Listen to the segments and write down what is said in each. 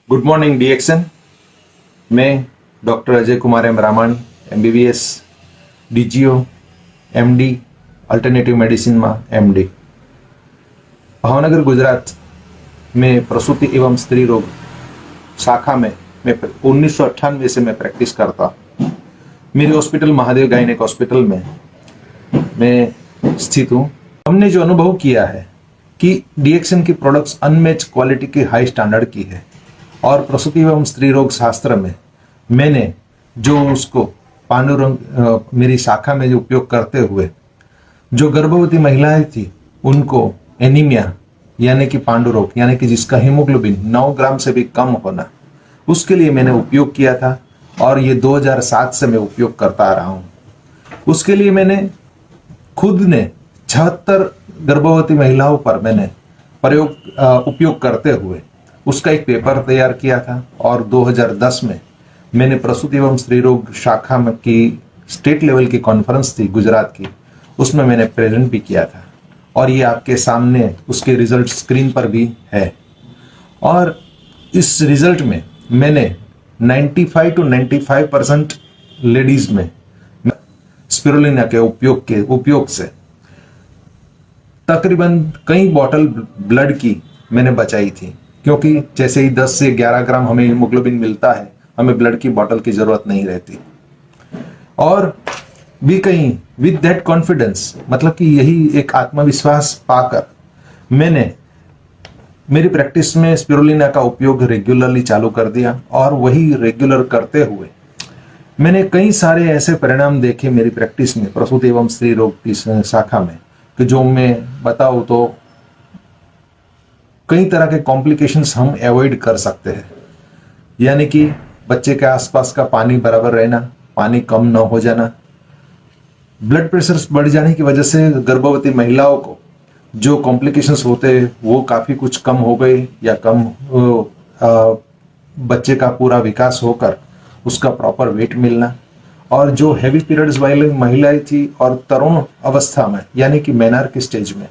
Good morning डीएक्सन। मैं doctor Ajay Kumar M Ramani, MBBS, DGO, MD, alternative medicine में MD, भावनगर गुजरात में प्रसूति एवं स्त्री रोग शाखा में मैं 1998 से मैं प्रैक्टिस करता हूँ। मेरी हॉस्पिटल महादेव गायनेक हॉस्पिटल में मैं स्थित हूँ। हमने जो अनुभव किया है कि डीएक्सन की प्रोडक्ट्स अनमैच क्वालिटी की हाई स्टैंडर्ड की है और प्रसूति एवं स्त्री रोग शास्त्र में मैंने जो उसको पांडुरंग मेरी शाखा में जो उपयोग करते हुए जो गर्भवती महिलाएं थी उनको एनीमिया यानी कि पांडुरोग यानी कि जिसका हीमोग्लोबिन 9 ग्राम से भी कम होना, उसके लिए मैंने उपयोग किया था और ये 2007 से मैं उपयोग करता आ रहा हूँ। उसके लिए मैंने खुद ने 76 गर्भवती महिलाओं पर मैंने उपयोग करते हुए उसका एक पेपर तैयार किया था और 2010 में मैंने प्रसूति एवं स्त्री रोग शाखा में की स्टेट लेवल की कॉन्फ्रेंस थी गुजरात की, उसमें मैंने प्रेजेंट भी किया था और ये आपके सामने उसके रिजल्ट स्क्रीन पर भी है। और इस रिजल्ट में मैंने 95 to 95% लेडीज में स्पिरुलिना के उपयोग से तकरीबन कई बॉटल ब्लड की मैंने बचाई थी, क्योंकि जैसे ही 10 से 11 ग्राम हमें हीमोग्लोबिन मिलता है, हमें ब्लड की बॉटल की जरूरत नहीं रहती। और भी कहीं विद दैट कॉन्फिडेंस, मतलब कि यही एक आत्मविश्वास पाकर मैंने मेरी प्रैक्टिस में स्पिरुलिना का उपयोग रेगुलरली चालू कर दिया और वही रेगुलर करते हुए मैंने कई सारे ऐसे परिणाम देखे मेरी प्रैक्टिस में प्रसूति एवं स्त्री रोग की शाखा में कि जो मैं बताऊं तो कई तरह के कॉम्प्लिकेशंस हम अवॉइड कर सकते हैं। यानी कि बच्चे के आसपास का पानी बराबर रहना, पानी कम न हो जाना, ब्लड प्रेशर बढ़ जाने की वजह से गर्भवती महिलाओं को जो कॉम्प्लिकेशंस होते हैं वो काफी कुछ कम हो गए या कम बच्चे का पूरा विकास होकर उसका प्रॉपर वेट मिलना, और जो हैवी पीरियड्स वाली महिलाएं थी और तरुण अवस्था में यानी कि मेनार की स्टेज में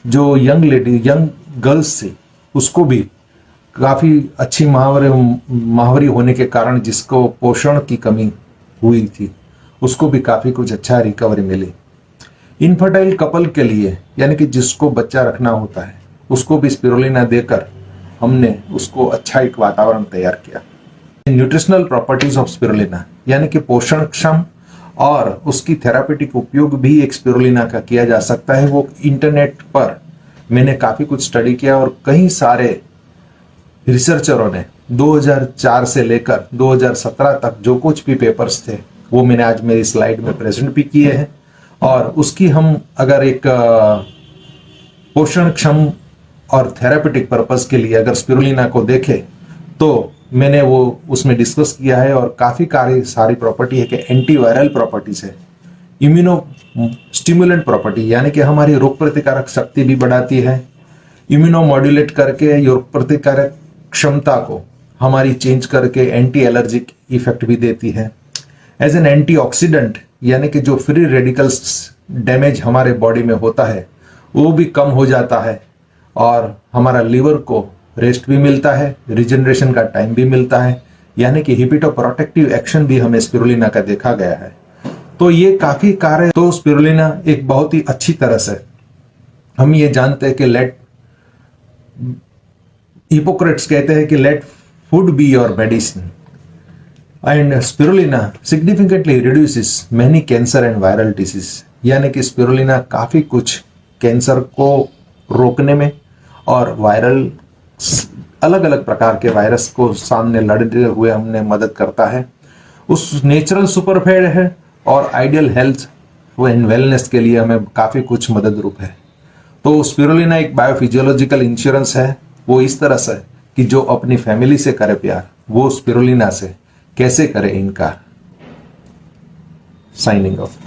जो यंग गर्ल्स थी उसको भी काफी अच्छी महावरी होने के कारण जिसको पोषण की कमी हुई थी उसको भी काफी कुछ अच्छा रिकवरी मिली। इनफर्टाइल कपल के लिए यानी कि जिसको बच्चा रखना होता है उसको भी स्पिरुलिना देकर हमने उसको अच्छा एक वातावरण तैयार किया। न्यूट्रिशनल प्रॉपर्टीज ऑफ स्पिरुलिना यानी कि पोषण क्षम और उसकी थेरापेटिक उपयोग भी एक स्पिरुलिना का किया जा सकता है। वो इंटरनेट पर मैंने काफी कुछ स्टडी किया और कई सारे रिसर्चरों ने 2004 से लेकर 2017 तक जो कुछ भी पेपर्स थे वो मैंने आज मेरी स्लाइड में प्रेजेंट भी किए हैं। और उसकी हम अगर एक पोषण क्षम और थेरापेटिक पर्पस के लिए अगर स्पिरुलिना को देखें तो मैंने वो उसमें डिस्कस किया है और काफी सारी प्रॉपर्टी है कि एंटीवायरल प्रॉपर्टीज है, इम्यूनो स्टिमुलेंट प्रॉपर्टी यानी कि हमारी रोग प्रतिकारक शक्ति भी बढ़ाती है, इम्यूनो मॉड्यूलेट करके रोग प्रतिकारक क्षमता को हमारी चेंज करके एंटी एलर्जिक इफेक्ट भी देती है। एज एन एंटीऑक्सीडेंट यानी कि जो फ्री रेडिकल्स डैमेज हमारे बॉडी में होता है वो भी कम हो जाता है और हमारा लिवर को रेस्ट भी मिलता है, रिजनरेशन का टाइम भी मिलता है, यानी कि हिपिटोप्रोटेक्टिव एक्शन भी हमें स्पिरुलिना का देखा गया है। तो ये काफी कार्य, तो स्पिरुलिना एक बहुत ही अच्छी तरह से हम ये जानते हैं कि हिपोक्रेट्स कहते हैं कि let food be your medicine and spirulina significantly reduces many cancer and viral disease, यानी कि स्पिरुलिना काफी कुछ कैंसर को रोकने में और वायरल अलग अलग प्रकार के वायरस को सामने लड़ते हुए हमने मदद करता है। उस नेचुरल सुपरफूड है और आइडियल हेल्थ एंड वेलनेस के लिए हमें काफी कुछ मदद रूप है। तो स्पिरुलिना एक बायोफिजियोलॉजिकल इंश्योरेंस है। वो इस तरह से कि जो अपनी फैमिली से करे प्यार वो स्पिरुलिना से कैसे करे इनकार। Signing off.